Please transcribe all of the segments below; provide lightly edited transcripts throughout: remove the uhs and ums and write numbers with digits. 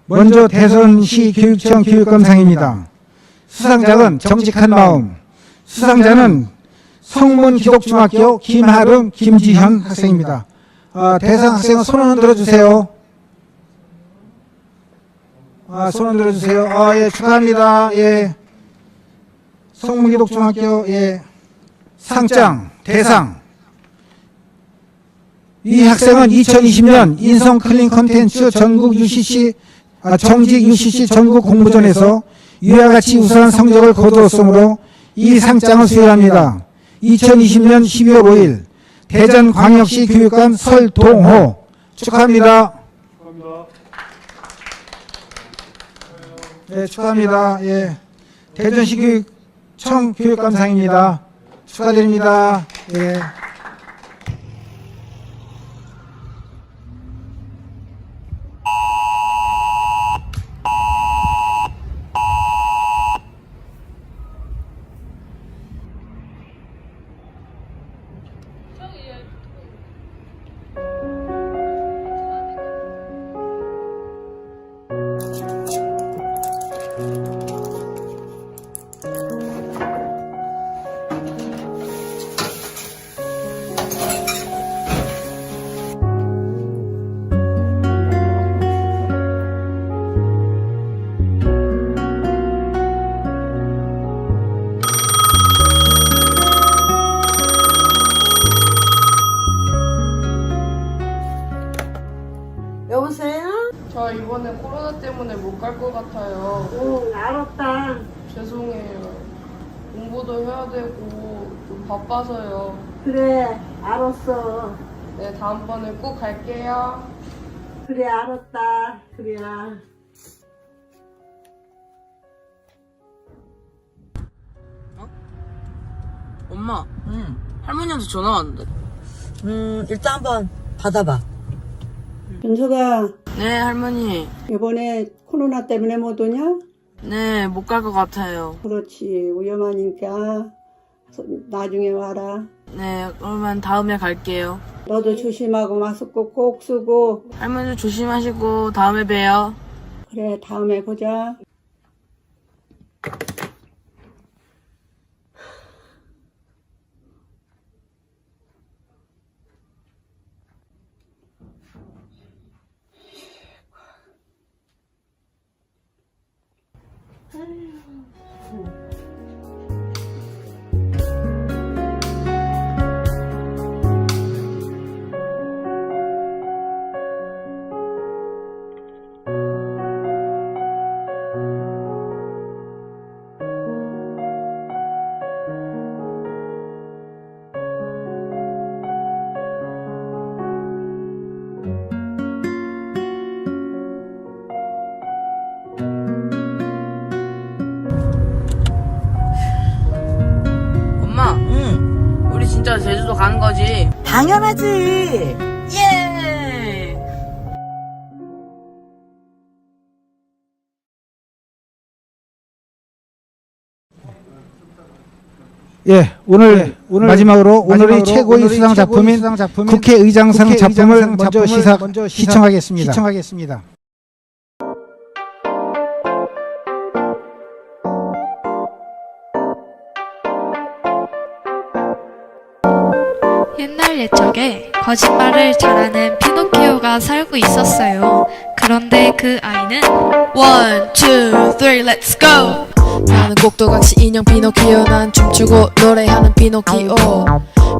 먼저 대선시 교육청 교육감상입니다. 수상작은 정직한 마음. 수상자는 성문기독중학교 김하름, 김지현 학생입니다. 대상 학생은 손 흔들어 주세요. 손 흔들어 주세요. 예, 축하합니다. 예. 성문기독중학교, 예. 상장, 대상. 이 학생은 2020년 인성 클린 컨텐츠 전국 UCC, 정직 UCC 전국 공모전에서 위와 같이 우수한 성적을 거두었으므로 이 상장을 수여합니다. 2020년 12월 5일 대전광역시 교육감 설동호 축하합니다. 네, 축하합니다. 예, 대전시 교육청 교육감상입니다. 축하드립니다. 예. 여보세요? 저 이번에 코로나 때문에 못 갈 것 같아요. 응, 알았다. 죄송해요. 공부도 해야 되고 좀 바빠서요. 그래, 알았어. 네, 다음번에 꼭 갈게요. 그래, 알았다. 그래야. 엄마, 할머니한테 전화 왔는데. 일단 한번 받아봐. 윤서가 네, 할머니. 이번에 코로나 때문에 못 오냐? 네, 못 갈 것 같아요. 그렇지, 위험하니까 나중에 와라. 네, 그러면 다음에 갈게요. 너도 조심하고 마스크 꼭 쓰고. 할머니 조심하시고 다음에 봬요. 그래, 다음에 보자. 엄마, 우리 진짜 제주도 가는 거지? 당연하지. 예! 예, 오늘 마지막으로 오늘의 최고의 수상 작품인 국회의장상 작품을 먼저 시청하겠습니다. 옛날 옛적에 거짓말을 잘하는 피노키오가 살고 있었어요. 그런데 그 아이는 One, two, three, let's go. 나는 꼭두각시 인형 피노키오. 난 춤추고 노래하는 피노키오.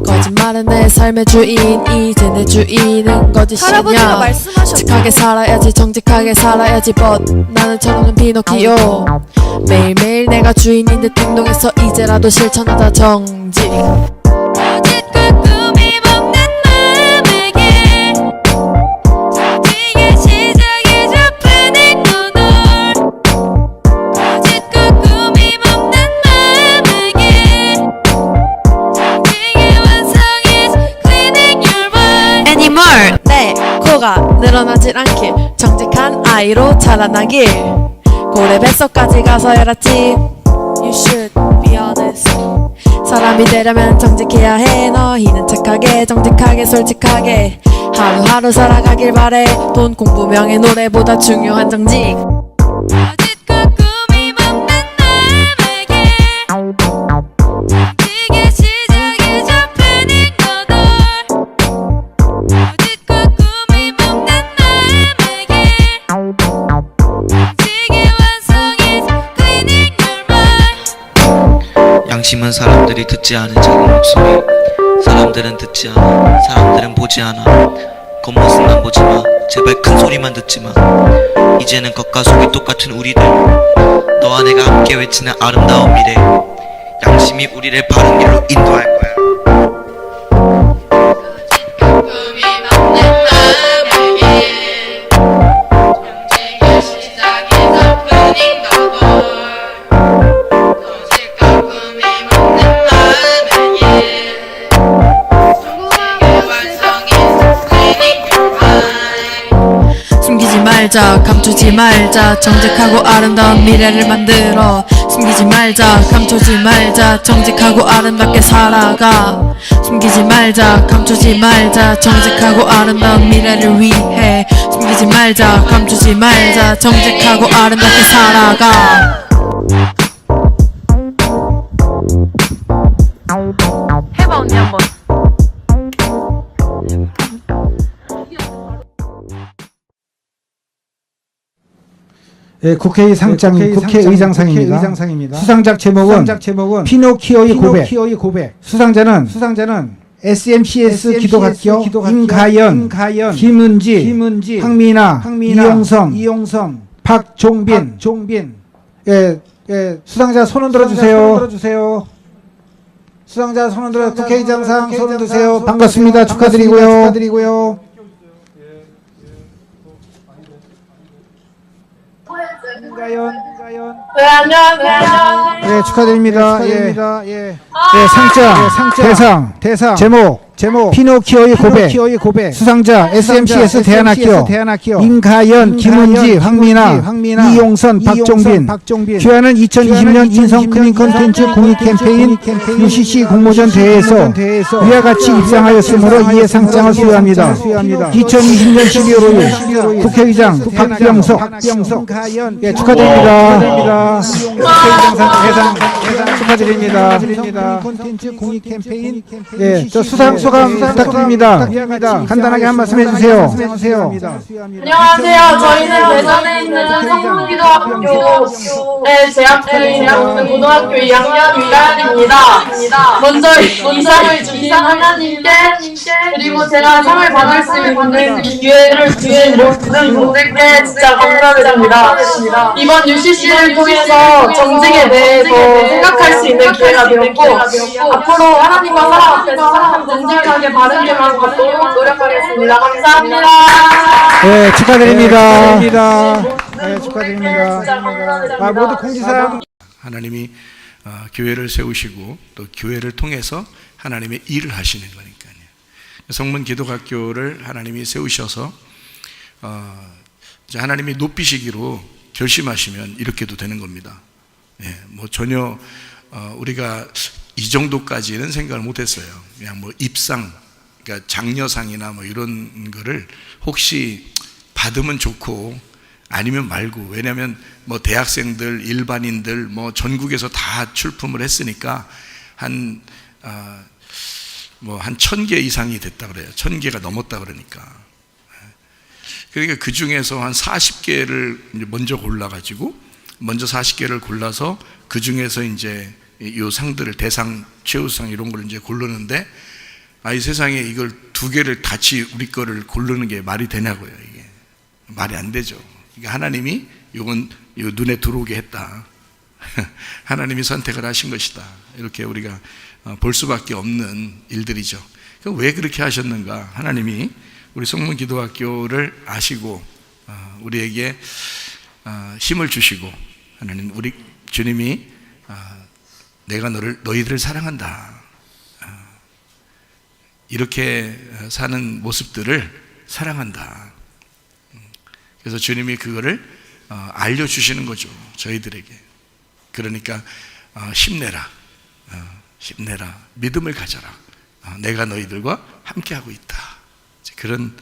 거짓말은 내 삶의 주인. 이제 내 주인은 거짓이냐. 할아버지가 말씀하셨죠. 착하게 살아야지, 정직하게 살아야지. But 나는 저러는 피노키오. 매일매일 내가 주인인 듯 행동해서 이제라도 실천하자 정직. 내 코가 늘어나질 않길, 정직한 아이로 자라나길. 고래 뱃속까지 가서 열었지. You should be honest. 사람이 되려면 정직해야 해. 너희는 착하게 정직하게 솔직하게 하루하루 살아가길 바래. 돈 공부 명예 노래보다 중요한 정직. 거짓과 꿈이 없는 남에게 정직의 시작이 접근인 거다. 거짓과 꿈이 없는 남에게 정직의 완성이 cleaning your mind. 양심은 사람들이 듣지 않은 작은 목소리. 사람들은 듣지 않아. 사람들은 보지 않아. 겉모습만 보지마. 제발 큰 소리만 듣지마. 이제는 겉과 속이 똑같은 우리들. 너와 내가 함께 외치는 아름다운 미래. 양심이 우리를 바른 길로 인도할 거야. 꿈이 없는 남에게 정직의 시작이 접근인 거걸. 거짓과 꿈이 없는 남에게 정직의 완성이 cleaning your mind. 숨기지 말자 감추지 말자 정직하고 아름다운 미래를 만들어. 숨기지 말자 감추지 말자 정직하고 아름답게 살아가. 숨기지 말자 감추지 말자 정직하고 아름다운 미래를 위해. 숨기지 말자 감추지 말자 정직하고 아름답게 살아가. 해봐 언니 한번. 예, 국회의 상장이 국회의장상입니다. 수상작 제목은 피노키오의 고백. 수상자는 SMCS 기독학교 임가연, 김은지, 황미나, 이용선, 박종빈. 예, 수상자 손을 들어주세요. 수상자 손을 들어 국회의장상 손을 드세요. 반갑습니다. 축하드리고요. 가연. 네, 안녕하세요. 예, 축하드립니다. 상장, 대상, 제목, 피노키오의 고백. 수상자, SMCS 대안학교, 임가연, 김은지, 황미나, 이용선, 박종빈. 기여하는 2020년 인성 클린 컨텐츠 공익 캠페인 UCC 공모전 대회에서 위와 같이 입상하였으므로 이에 상장을 수여합니다. 2020년 12월 5일 국회의장 박병석. 예, 축하드립니다. 국회의장상 대상 축하드립니다. 콘텐츠 공익 캠페인. 예, 저 수상 소감 부탁드립니다. 간단하게 한 말씀 해주세요. 안녕하세요. 저희는 대전에 있는 성문기도학교에 재학중인 고등학교 2학년 위가연입니다. 먼저 인상을 주신 하나님께 그리고 제가 상을 받을 수 있는 기회를 주신 모든 분들께 진짜 감사드립니다. 이번 UCC를 통해서 정직에 대해서 생각할 수 있는 기회가 되었고 앞으로 하나님과 사람 앞에서 정직하게 바른 길만 걷도록 노력하겠습니다. 감사합니다. 네, 축하드립니다. 네, 축하드립니다. 모두 공지사항. 하나님이 교회를 세우시고 또 교회를 통해서 하나님의 일을 하시는 거니까요. 성문 기독학교를 하나님이 세우셔서 이제 하나님이 높이시기로 결심하시면 이렇게도 되는 겁니다. 예, 뭐 전혀 우리가 이 정도까지는 생각을 못했어요. 그냥 뭐 입상, 그러니까 장려상이나 뭐 이런 거를 혹시 받으면 좋고 아니면 말고. 왜냐하면 뭐 대학생들, 일반인들 뭐 전국에서 다 출품을 했으니까 한 1000개 이상이 됐다 그래요. 1000개가 넘었다 그러니까. 그러니까 그 중에서 한 40개를 먼저 골라가지고 먼저 40개를 골라서 그 중에서 이제 이 상들을 대상, 최우수상 이런 걸 이제 고르는데 이 세상에 이걸 2개를 같이 우리 거를 고르는 게 말이 되냐고요. 이게 말이 안 되죠. 그러니까 하나님이 이건 눈에 들어오게 했다. 하나님이 선택을 하신 것이다. 이렇게 우리가 볼 수밖에 없는 일들이죠. 그럼 왜 그렇게 하셨는가? 하나님이 우리 성문기도학교를 아시고 우리에게 힘을 주시고 하나님 우리 주님이 내가 너희들을 사랑한다. 이렇게 사는 모습들을 사랑한다. 그래서 주님이 그거를 알려주시는 거죠. 저희들에게. 그러니까 힘내라. 힘내라. 믿음을 가져라. 내가 너희들과 함께하고 있다. 그런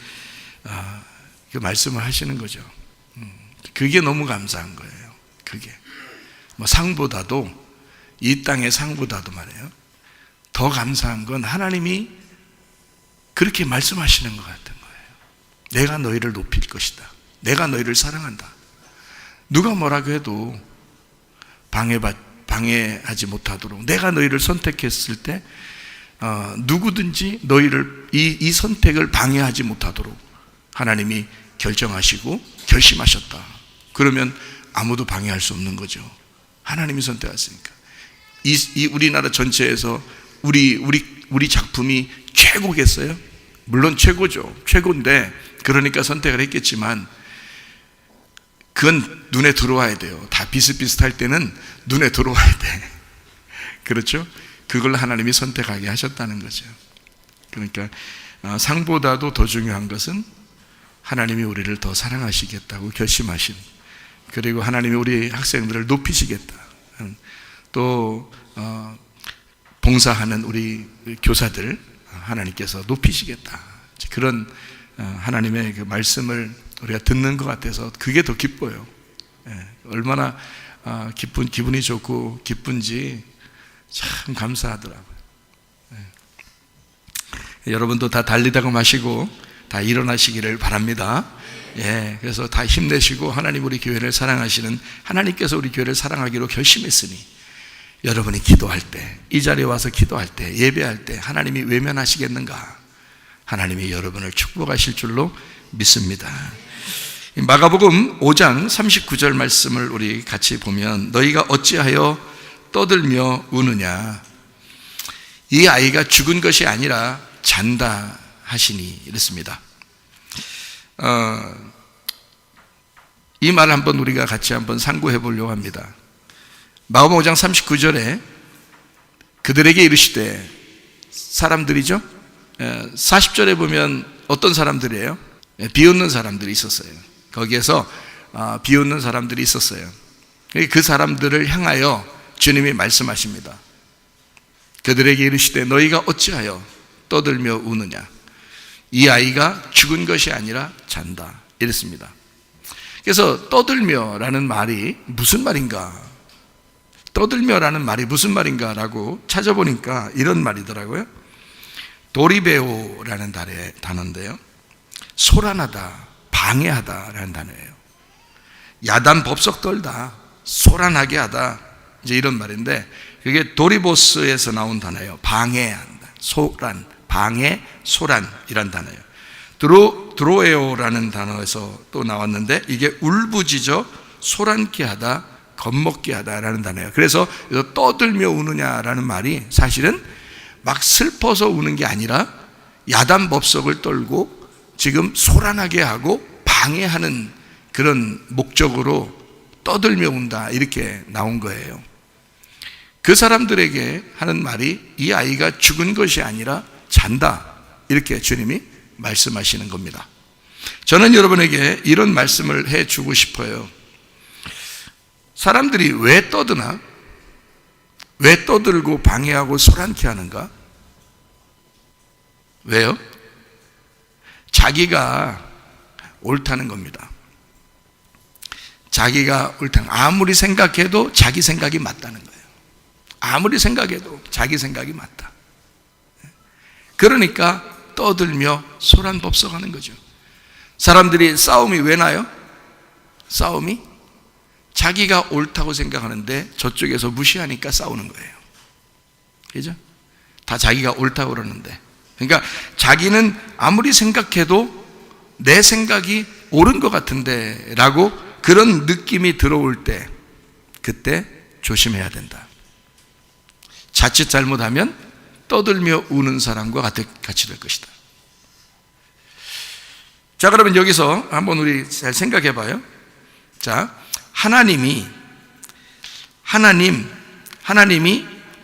그 말씀을 하시는 거죠. 그게 너무 감사한 거예요. 그게 뭐 상보다도, 이 땅의 상보다도 말이에요, 더 감사한 건 하나님이 그렇게 말씀하시는 것 같은 거예요. 내가 너희를 높일 것이다. 내가 너희를 사랑한다. 누가 뭐라고 해도 방해하지 못하도록 내가 너희를 선택했을 때 누구든지 너희를 이 선택을 방해하지 못하도록 하나님이 결정하시고 결심하셨다. 그러면 아무도 방해할 수 없는 거죠. 하나님이 선택하셨으니까. 이 우리나라 전체에서 우리 작품이 최고겠어요? 물론 최고죠. 최고인데, 그러니까 선택을 했겠지만 그건 눈에 들어와야 돼요. 다 비슷비슷할 때는 눈에 들어와야 돼. 그렇죠? 그걸 하나님이 선택하게 하셨다는 거죠. 그러니까 상보다도 더 중요한 것은 하나님이 우리를 더 사랑하시겠다고 결심하신, 그리고 하나님이 우리 학생들을 높이시겠다, 또 봉사하는 우리 교사들 하나님께서 높이시겠다, 그런 하나님의 그 말씀을 우리가 듣는 것 같아서 그게 더 기뻐요. 얼마나 기분이 좋고 기쁜지 참 감사하더라고요. 여러분도 다 달리다가 마시고 다 일어나시기를 바랍니다. 그래서 다 힘내시고 하나님 우리 교회를 사랑하시는 하나님께서 우리 교회를 사랑하기로 결심했으니 여러분이 기도할 때, 이 자리에 와서 기도할 때, 예배할 때 하나님이 외면하시겠는가? 하나님이 여러분을 축복하실 줄로 믿습니다. 마가복음 5장 39절 말씀을 우리 같이 보면, 너희가 어찌하여 떠들며 우느냐? 이 아이가 죽은 것이 아니라 잔다 하시니, 이랬습니다. 이 말을 한번 우리가 같이 한번 상고해 보려고 합니다. 마가복음 5장 39절에 그들에게 이르시되, 사람들이죠. 40절에 보면 어떤 사람들이에요? 비웃는 사람들이 있었어요. 거기에서 비웃는 사람들이 있었어요. 그 사람들을 향하여 주님이 말씀하십니다. 그들에게 이르시되 너희가 어찌하여 떠들며 우느냐? 이 아이가 죽은 것이 아니라 잔다, 이랬습니다. 그래서 떠들며라는 말이 무슨 말인가? 떠들며라는 말이 무슨 말인가라고 찾아보니까 이런 말이더라고요. 도리베오라는 단어인데요, 소란하다, 방해하다라는 단어예요. 야단 법석 떨다, 소란하게 하다, 이제 이런 말인데, 그게 도리보스에서 나온 단어예요. 방해한다, 소란, 방해, 소란이란 단어예요. 드로에오라는 단어에서 또 나왔는데, 이게 울부짖어 소란케 하다, 겁먹게 하다라는 단어예요. 그래서 떠들며 우느냐라는 말이 사실은 막 슬퍼서 우는 게 아니라 야단 법석을 떨고 지금 소란하게 하고 방해하는 그런 목적으로 떠들며 운다, 이렇게 나온 거예요. 그 사람들에게 하는 말이 이 아이가 죽은 것이 아니라 잔다, 이렇게 주님이 말씀하시는 겁니다. 저는 여러분에게 이런 말씀을 해주고 싶어요. 사람들이 왜 떠드나? 왜 떠들고 방해하고 소란케 하는가? 왜요? 자기가 옳다는 겁니다. 자기가 옳다는, 아무리 생각해도 자기 생각이 맞다는 거예요. 아무리 생각해도 자기 생각이 맞다. 그러니까 떠들며 소란법석하는 거죠. 사람들이 싸움이 왜 나요? 싸움이 자기가 옳다고 생각하는데 저쪽에서 무시하니까 싸우는 거예요. 그죠? 다 자기가 옳다고 그러는데, 그러니까 자기는 아무리 생각해도 내 생각이 옳은 것 같은데 라고 그런 느낌이 들어올 때, 그때 조심해야 된다. 자칫 잘못하면 떠들며 우는 사람과 같이 될 것이다. 자, 그러면 여기서 한번 우리 잘 생각해 봐요. 자, 하나님이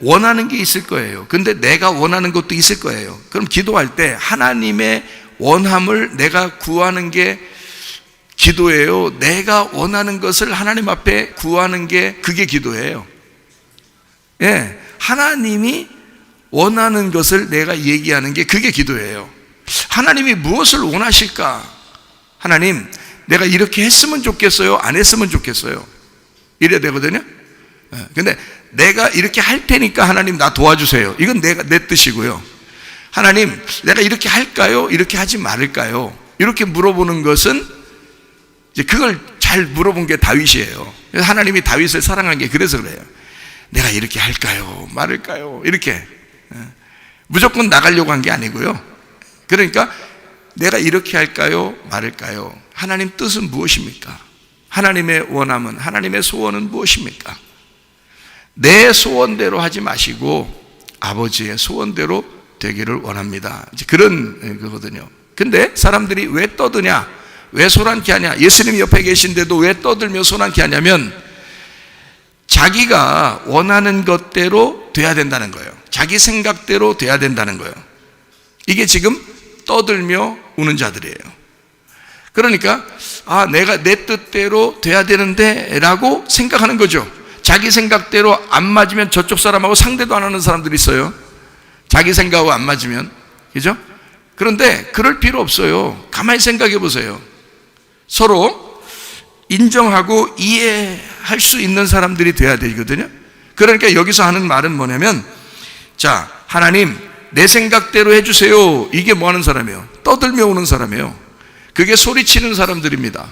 원하는 게 있을 거예요. 근데 내가 원하는 것도 있을 거예요. 그럼 기도할 때 하나님의 원함을 내가 구하는 게 기도예요? 내가 원하는 것을 하나님 앞에 구하는 게 그게 기도예요? 하나님이 원하는 것을 내가 얘기하는 게 그게 기도예요. 하나님이 무엇을 원하실까? 하나님, 내가 이렇게 했으면 좋겠어요? 안 했으면 좋겠어요? 이래야 되거든요. 근데 내가 이렇게 할 테니까 하나님 나 도와주세요. 이건 내 뜻이고요. 하나님, 내가 이렇게 할까요? 이렇게 하지 말을까요? 이렇게 물어보는 것은 이제 그걸 잘 물어본 게 다윗이에요. 그래서 하나님이 다윗을 사랑한 게 그래서 그래요. 내가 이렇게 할까요? 말을까요? 이렇게 무조건 나가려고 한 게 아니고요. 그러니까 내가 이렇게 할까요? 말을까요? 하나님 뜻은 무엇입니까? 하나님의 원함은, 하나님의 소원은 무엇입니까? 내 소원대로 하지 마시고 아버지의 소원대로 되기를 원합니다. 이제 그런 거거든요. 근데 사람들이 왜 떠드냐? 왜 소란케 하냐? 예수님 옆에 계신데도 왜 떠들며 소란케 하냐면 자기가 원하는 것대로 돼야 된다는 거예요. 자기 생각대로 돼야 된다는 거예요. 이게 지금 떠들며 우는 자들이에요. 그러니까 내가 내 뜻대로 돼야 되는데 라고 생각하는 거죠. 자기 생각대로 안 맞으면 저쪽 사람하고 상대도 안 하는 사람들이 있어요. 자기 생각하고 안 맞으면. 그죠? 그런데 그럴 필요 없어요. 가만히 생각해 보세요. 서로 인정하고 이해할 수 있는 사람들이 돼야 되거든요. 그러니까 여기서 하는 말은 뭐냐면, 자, 하나님 내 생각대로 해주세요. 이게 뭐 하는 사람이에요? 떠들며 오는 사람이에요. 그게 소리치는 사람들입니다.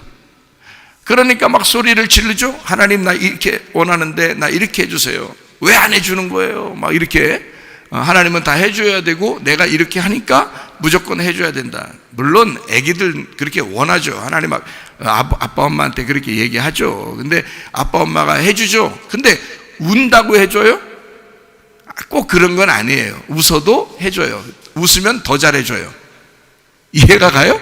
그러니까 막 소리를 지르죠. 하나님 나 이렇게 원하는데 나 이렇게 해주세요. 왜 안 해주는 거예요? 막 이렇게. 하나님은 다 해줘야 되고 내가 이렇게 하니까 무조건 해줘야 된다. 물론 애기들 그렇게 원하죠. 하나님 아빠 엄마한테 그렇게 얘기하죠. 근데 아빠 엄마가 해주죠. 근데 운다고 해줘요? 꼭 그런 건 아니에요. 웃어도 해줘요. 웃으면 더 잘해줘요. 이해가 가요?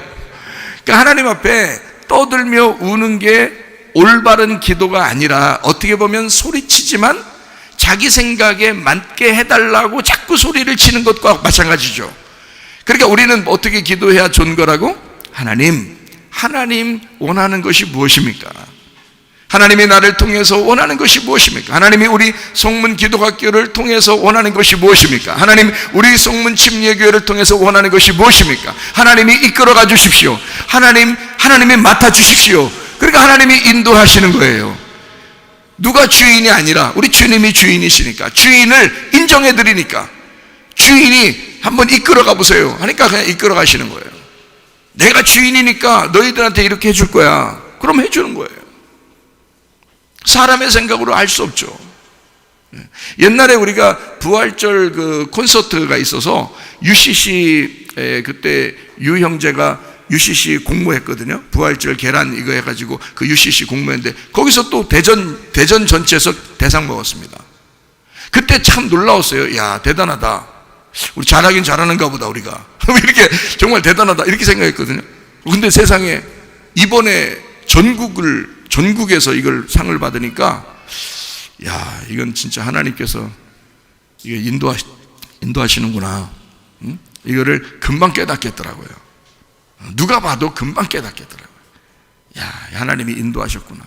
그러니까 하나님 앞에 떠들며 우는 게 올바른 기도가 아니라 어떻게 보면 소리치지만 자기 생각에 맞게 해달라고 자꾸 소리를 치는 것과 마찬가지죠. 그러니까 우리는 어떻게 기도해야 좋은 거라고? 하나님 원하는 것이 무엇입니까? 하나님이 나를 통해서 원하는 것이 무엇입니까? 하나님이 우리 송문 기도학교를 통해서 원하는 것이 무엇입니까? 하나님 우리 송문 침례교회를 통해서 원하는 것이 무엇입니까? 하나님이 이끌어가 주십시오. 하나님이 맡아 주십시오. 그러니까 하나님이 인도하시는 거예요. 누가 주인이 아니라 우리 주님이 주인이시니까, 주인을 인정해 드리니까, 주인이 한번 이끌어가 보세요 하니까 그냥 이끌어 가시는 거예요. 내가 주인이니까 너희들한테 이렇게 해줄 거야. 그럼 해주는 거예요. 사람의 생각으로 알 수 없죠. 옛날에 우리가 부활절 그 콘서트가 있어서 UCC 그때 유 형제가 UCC 공모했거든요. 부활절 계란 이거 해가지고 그 UCC 공모했는데 거기서 또 대전 전체에서 대상 먹었습니다. 그때 참 놀라웠어요. 야, 대단하다. 우리 잘하긴 잘하는가 보다 우리가. 이렇게 정말 대단하다 이렇게 생각했거든요. 근데 세상에 이번에 전국에서 이걸 상을 받으니까, 야, 이건 진짜 하나님께서 이거 인도하시는구나. 응? 이거를 금방 깨닫겠더라고요. 누가 봐도 금방 깨닫겠더라고요. 야, 하나님이 인도하셨구나.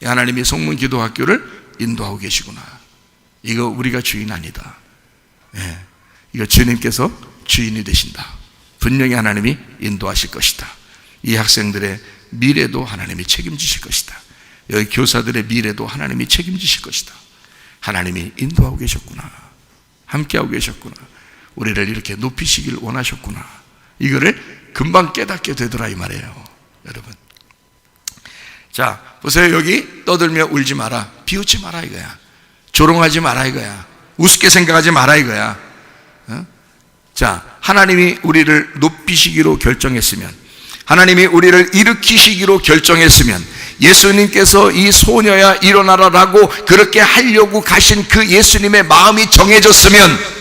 하나님이 송문 기도학교를 인도하고 계시구나. 이거 우리가 주인 아니다. 예, 이거 주님께서 주인이 되신다. 분명히 하나님이 인도하실 것이다. 이 학생들의 미래도 하나님이 책임지실 것이다. 여기 교사들의 미래도 하나님이 책임지실 것이다. 하나님이 인도하고 계셨구나. 함께하고 계셨구나. 우리를 이렇게 높이시길 원하셨구나. 이거를 금방 깨닫게 되더라 이 말이에요. 여러분, 자 보세요. 여기 떠들며 울지 마라, 비웃지 마라 이거야. 조롱하지 마라 이거야. 우습게 생각하지 마라 이거야. 자, 하나님이 우리를 높이시기로 결정했으면, 하나님이 우리를 일으키시기로 결정했으면, 예수님께서 이 소녀야 일어나라라고 그렇게 하려고 가신 그 예수님의 마음이 정해졌으면,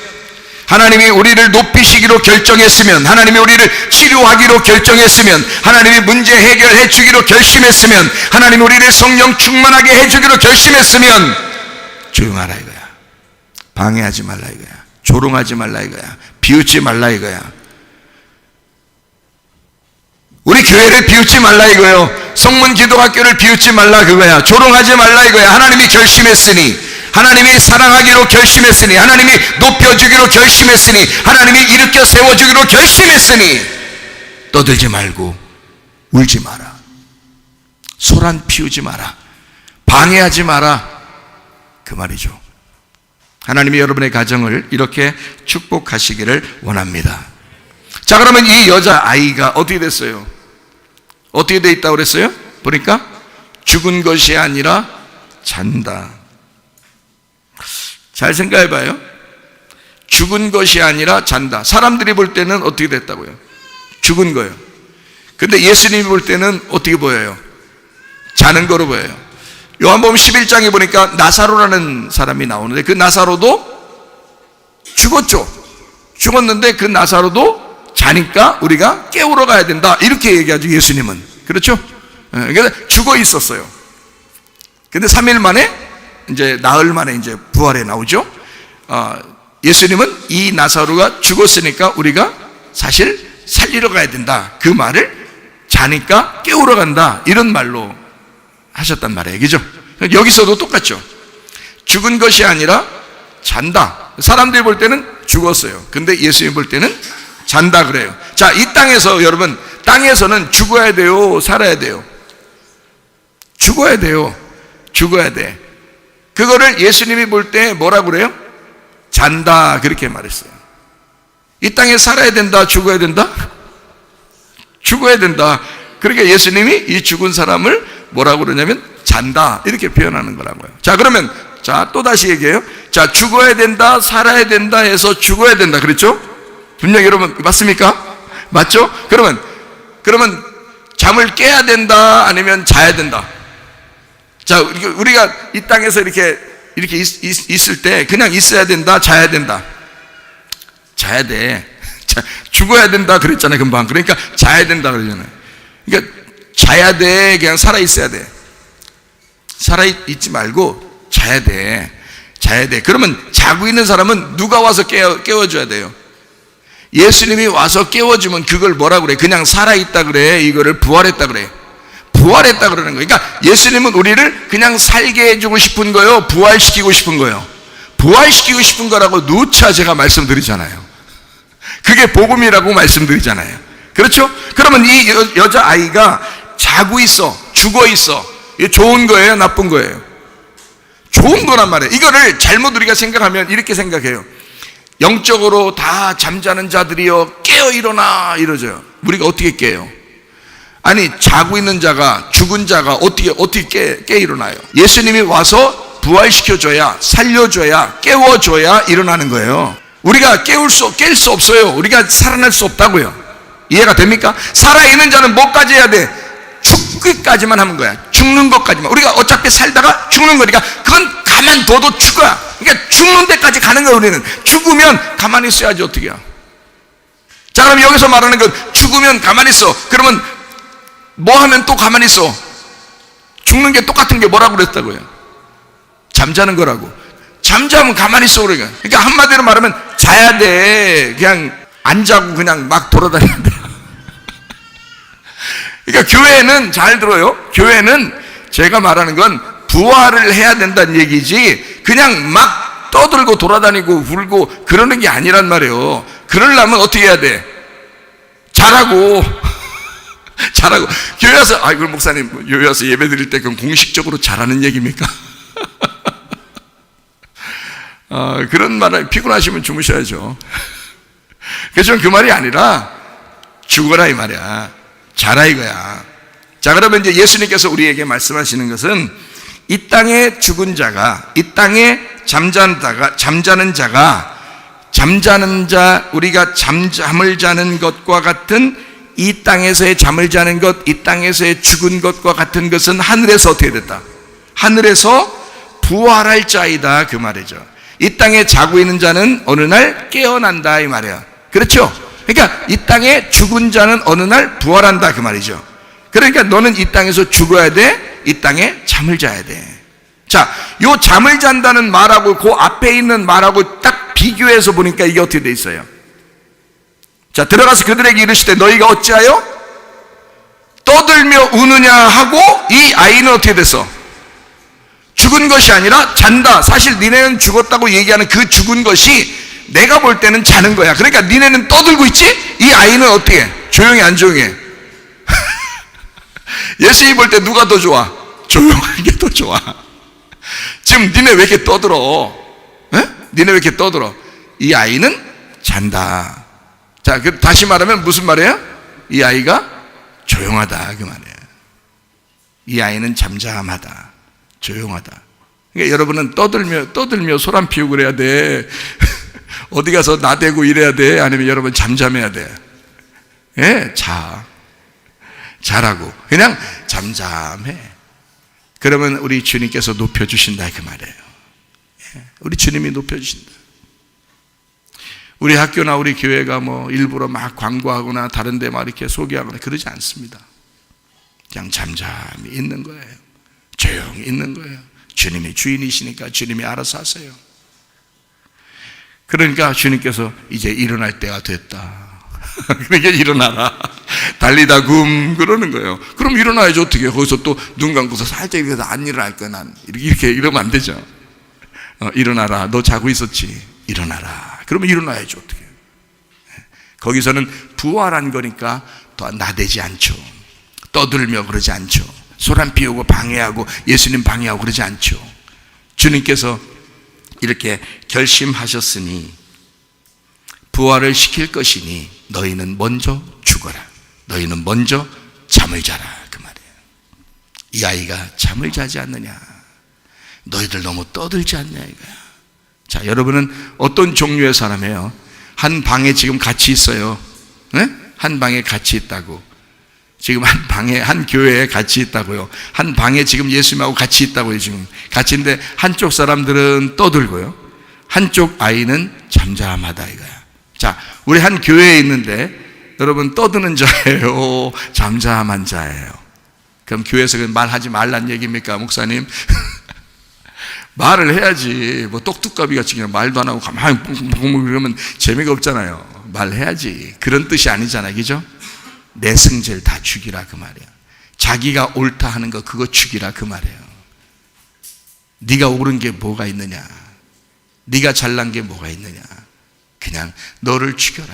하나님이 우리를 높이시기로 결정했으면, 하나님이 우리를 치료하기로 결정했으면, 하나님이 문제 해결해 주기로 결심했으면, 하나님이 우리를 성령 충만하게 해주기로 결심했으면 조용하라 이거야. 방해하지 말라 이거야. 조롱하지 말라 이거야. 비웃지 말라 이거야. 우리 교회를 비웃지 말라 이거예요. 성문 기도학교를 비웃지 말라 그거야. 조롱하지 말라 이거야. 하나님이 결심했으니, 하나님이 사랑하기로 결심했으니, 하나님이 높여주기로 결심했으니, 하나님이 일으켜 세워주기로 결심했으니 떠들지 말고 울지 마라, 소란 피우지 마라, 방해하지 마라, 그 말이죠. 하나님이 여러분의 가정을 이렇게 축복하시기를 원합니다. 자, 그러면 이 여자아이가 어떻게 됐어요? 어떻게 돼 있다고 그랬어요? 보니까 죽은 것이 아니라 잔다. 잘 생각해 봐요. 죽은 것이 아니라 잔다. 사람들이 볼 때는 어떻게 됐다고요? 죽은 거예요. 근데 예수님이 볼 때는 어떻게 보여요? 자는 거로 보여요. 요한복음 11장에 보니까 나사로라는 사람이 나오는데, 그 나사로도 죽었죠. 죽었는데 그 나사로도 자니까 우리가 깨우러 가야 된다, 이렇게 얘기하죠, 예수님은. 그렇죠? 그러니까 죽어 있었어요. 근데 3일 만에, 이제 나흘 만에 이제 부활해 나오죠. 예수님은 이 나사로가 죽었으니까 우리가 사실 살리러 가야 된다, 그 말을 자니까 깨우러 간다, 이런 말로 하셨단 말이에요. 그죠? 여기서도 똑같죠. 죽은 것이 아니라 잔다. 사람들이 볼 때는 죽었어요. 근데 예수님 볼 때는 잔다 그래요. 자, 이 땅에서 여러분, 땅에서는 죽어야 돼요, 살아야 돼요? 죽어야 돼요. 죽어야 돼. 그거를 예수님이 볼 때 뭐라고 그래요? 잔다, 그렇게 말했어요. 이 땅에 살아야 된다, 죽어야 된다? 죽어야 된다. 그러니까 예수님이 이 죽은 사람을 뭐라고 그러냐면 잔다, 이렇게 표현하는 거라고요. 자, 그러면 자, 또 다시 얘기해요. 자, 죽어야 된다, 살아야 된다 해서 죽어야 된다, 그랬죠? 분명히 여러분 맞습니까? 맞죠? 그러면 잠을 깨야 된다, 아니면 자야 된다? 자, 우리가 이 땅에서 이렇게 있을 때 그냥 있어야 된다, 자야 된다? 자야 돼. 자, 죽어야 된다 그랬잖아요, 금방. 그러니까 자야 된다 그러잖아요. 그러니까 자야 돼, 그냥 살아 있어야 돼. 살아 있지 말고 자야 돼. 자야 돼. 그러면 자고 있는 사람은 누가 와서 깨워줘야 돼요? 예수님이 와서 깨워주면 그걸 뭐라 그래? 그냥 살아있다 그래? 이거를 부활했다 그래? 부활했다 그러는 거예요. 그러니까 예수님은 우리를 그냥 살게 해주고 싶은 거예요? 부활시키고 싶은 거예요? 부활시키고 싶은 거라고 누차 제가 말씀드리잖아요. 그게 복음이라고 말씀드리잖아요. 그렇죠? 그러면 이 여자아이가 자고 있어, 죽어 있어. 이게 좋은 거예요, 나쁜 거예요? 좋은 거란 말이에요. 이거를 잘못 우리가 생각하면 이렇게 생각해요. 영적으로 다 잠자는 자들이여 깨어 일어나, 이러죠. 우리가 어떻게 깨요? 아니, 자고 있는 자가, 죽은 자가 어떻게 깨 일어나요? 예수님이 와서 부활시켜줘야, 살려줘야, 깨워줘야 일어나는 거예요. 우리가 깰 수 없어요. 우리가 살아날 수 없다고요. 이해가 됩니까? 살아있는 자는 뭐까지 해야 돼? 죽기까지만 하는 거야. 죽는 것까지만. 우리가 어차피 살다가 죽는 거니까 그건 가만둬도 죽어야. 그러니까 죽는 데까지 가는 거야. 우리는 죽으면 가만히 있어야지, 어떻게 해요? 자, 그럼 여기서 말하는 건 죽으면 가만히 있어. 그러면 뭐 하면 또 가만히 있어? 죽는 게 똑같은 게 뭐라고 그랬다고요? 잠자는 거라고. 잠자면 가만히 있어. 그러니까 한마디로 말하면 자야 돼. 그냥 안 자고 그냥 막 돌아다녀야 돼. 그러니까 교회는, 잘 들어요, 교회는 제가 말하는 건 부활을 해야 된다는 얘기지 그냥 막 떠들고 돌아다니고 울고 그러는 게 아니란 말이에요. 그러려면 어떻게 해야 돼? 자라고. 자라고. 교회 와서, 그럼 목사님, 교회 와서 예배 드릴 때 그건 공식적으로 자라는 얘기입니까? 그런 말을, 피곤하시면 주무셔야죠. 그래서 그 말이 아니라 죽어라 이 말이야. 자라 이거야. 자, 그러면 이제 예수님께서 우리에게 말씀하시는 것은 이 땅에 죽은 자가, 이 땅에 잠자는 자, 우리가 잠을 자는 것과 같은, 이 땅에서의 잠을 자는 것, 이 땅에서의 죽은 것과 같은 것은 하늘에서 어떻게 됐다? 하늘에서 부활할 자이다, 그 말이죠. 이 땅에 자고 있는 자는 어느 날 깨어난다, 이 말이야. 그렇죠? 그러니까 이 땅에 죽은 자는 어느 날 부활한다, 그 말이죠. 그러니까 너는 이 땅에서 죽어야 돼, 이 땅에 잠을 자야 돼. 자, 요 잠을 잔다는 말하고 그 앞에 있는 말하고 딱 비교해서 보니까 이게 어떻게 돼 있어요? 자, 들어가서 그들에게 이르시되 너희가 어찌하여 떠들며 우느냐 하고, 이 아이는 어떻게 됐어? 죽은 것이 아니라 잔다. 사실 니네는 죽었다고 얘기하는 그 죽은 것이 내가 볼 때는 자는 거야. 그러니까 니네는 떠들고 있지? 이 아이는 어떻게 해? 조용히 안 조용해? 예수님이 볼 때 누가 더 좋아? 조용한 게 더 좋아. 지금 니네 왜 이렇게 떠들어? 에? 니네 왜 이렇게 떠들어? 이 아이는 잔다. 자, 다시 말하면 무슨 말이에요? 이 아이가 조용하다 그 말이에요. 이 아이는 잠잠하다, 조용하다. 그러니까 여러분은 떠들며 소란 피우고 그래야 돼. 어디 가서 나대고 이래야 돼? 아니면 여러분 잠잠해야 돼? 예, 자라고. 그냥 잠잠해. 그러면 우리 주님께서 높여주신다 그 말이에요. 예, 우리 주님이 높여주신다. 우리 학교나 우리 교회가 뭐 일부러 막 광고하거나 다른 데 막 이렇게 소개하거나 그러지 않습니다. 그냥 잠잠히 있는 거예요. 조용히 있는 거예요. 주님이 주인이시니까 주님이 알아서 하세요. 그러니까 주님께서 이제 일어날 때가 됐다. 그러니까 일어나라. 달리다 굼 그러는 거예요. 그럼 일어나야지 어떻게. 거기서 또 눈 감고서 살짝 이렇게 안 일어날 거야. 난 이렇게 이러면 안 되죠. 일어나라. 너 자고 있었지. 일어나라. 그러면 일어나야지 어떻게. 거기서는 부활한 거니까 더 나대지 않죠. 떠들며 그러지 않죠. 소란 피우고 방해하고 예수님 방해하고 그러지 않죠. 주님께서 이렇게 결심하셨으니 부활을 시킬 것이니 너희는 먼저 죽어라. 너희는 먼저 잠을 자라 그 말이에요. 이 아이가 잠을 자지 않느냐. 너희들 너무 떠들지 않냐 이거야. 자, 여러분은 어떤 종류의 사람이에요? 한 방에 지금 같이 있어요. 네? 한 방에 같이 있다고. 지금 한 방에, 한 교회에 같이 있다고요. 한 방에 지금 예수님하고 같이 있다고요. 지금 같이 있는데 한쪽 사람들은 떠들고요. 한쪽 아이는 잠잠하다 이거야. 자, 우리 한 교회에 있는데 여러분 떠드는 자예요? 잠잠한 자예요? 그럼 교회에서 말하지 말란 얘기입니까, 목사님? 말을 해야지. 뭐 똑똑가비 같이 그냥 말도 안 하고 가만히 뿡뿡뿡 그러면 재미가 없잖아요. 말해야지. 그런 뜻이 아니잖아요. 그죠? 내 승질 다 죽이라 그 말이야. 자기가 옳다 하는 거 그거 죽이라 그 말이에요. 네가 옳은 게 뭐가 있느냐, 네가 잘난 게 뭐가 있느냐, 그냥 너를 죽여라.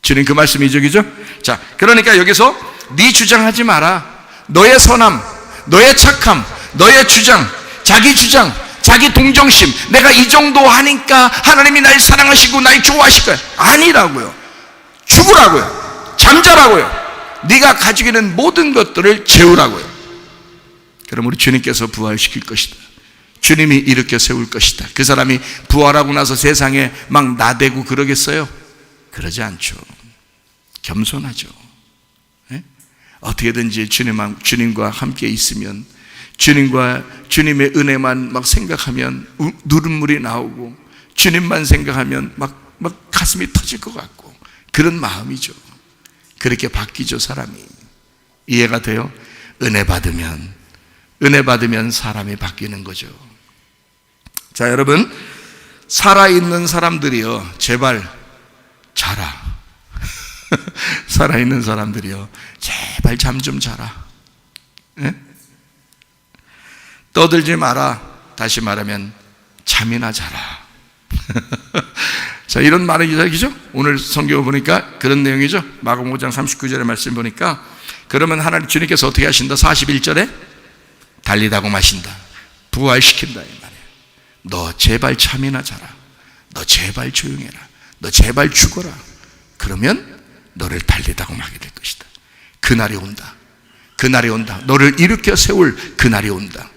주님 그 말씀이죠, 그죠? 자, 그러니까 여기서 네 주장하지 마라. 너의 선함, 너의 착함, 너의 주장, 자기 주장, 자기 동정심, 내가 이 정도 하니까 하나님이 날 사랑하시고 날 좋아하실 거야. 아니라고요. 죽으라고요. 잠자라고요. 네가 가지고 있는 모든 것들을 재우라고요. 그럼 우리 주님께서 부활시킬 것이다. 주님이 일으켜 세울 것이다. 그 사람이 부활하고 나서 세상에 막 나대고 그러겠어요? 그러지 않죠. 겸손하죠. 네? 어떻게든지 주님과 함께 있으면, 주님의 은혜만 막 생각하면 누른물이 나오고, 주님만 생각하면 막 가슴이 터질 것 같고, 그런 마음이죠. 그렇게 바뀌죠, 사람이. 이해가 돼요? 은혜 받으면 사람이 바뀌는 거죠. 자, 여러분, 살아있는 사람들이요, 제발 자라. 살아있는 사람들이요, 제발 잠 좀 자라. 예? 떠들지 마라. 다시 말하면 잠이나 자라. 자, 이런 말이죠. 오늘 성경을 보니까 그런 내용이죠. 마가복음 5장 39절의 말씀 보니까, 그러면 하나님 주님께서 어떻게 하신다? 41절에 달리다고 마신다. 부활시킨다 이 말이에요. 너 제발 잠이나 자라. 너 제발 조용해라. 너 제발 죽어라. 그러면 너를 달리다고 하게 될 것이다. 그날이 온다. 그날이 온다. 너를 일으켜 세울 그날이 온다.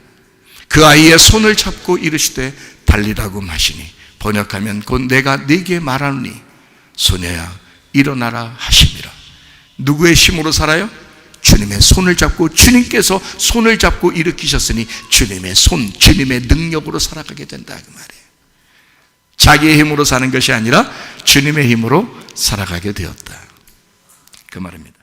그 아이의 손을 잡고 이르시되 달리다고 마시니, 번역하면 곧 내가 네게 말하노니 소녀야 일어나라 하심이라. 누구의 힘으로 살아요? 주님의 손을 잡고, 주님께서 손을 잡고 일으키셨으니 주님의 손, 주님의 능력으로 살아가게 된다 그 말이에요. 자기의 힘으로 사는 것이 아니라 주님의 힘으로 살아가게 되었다 그 말입니다.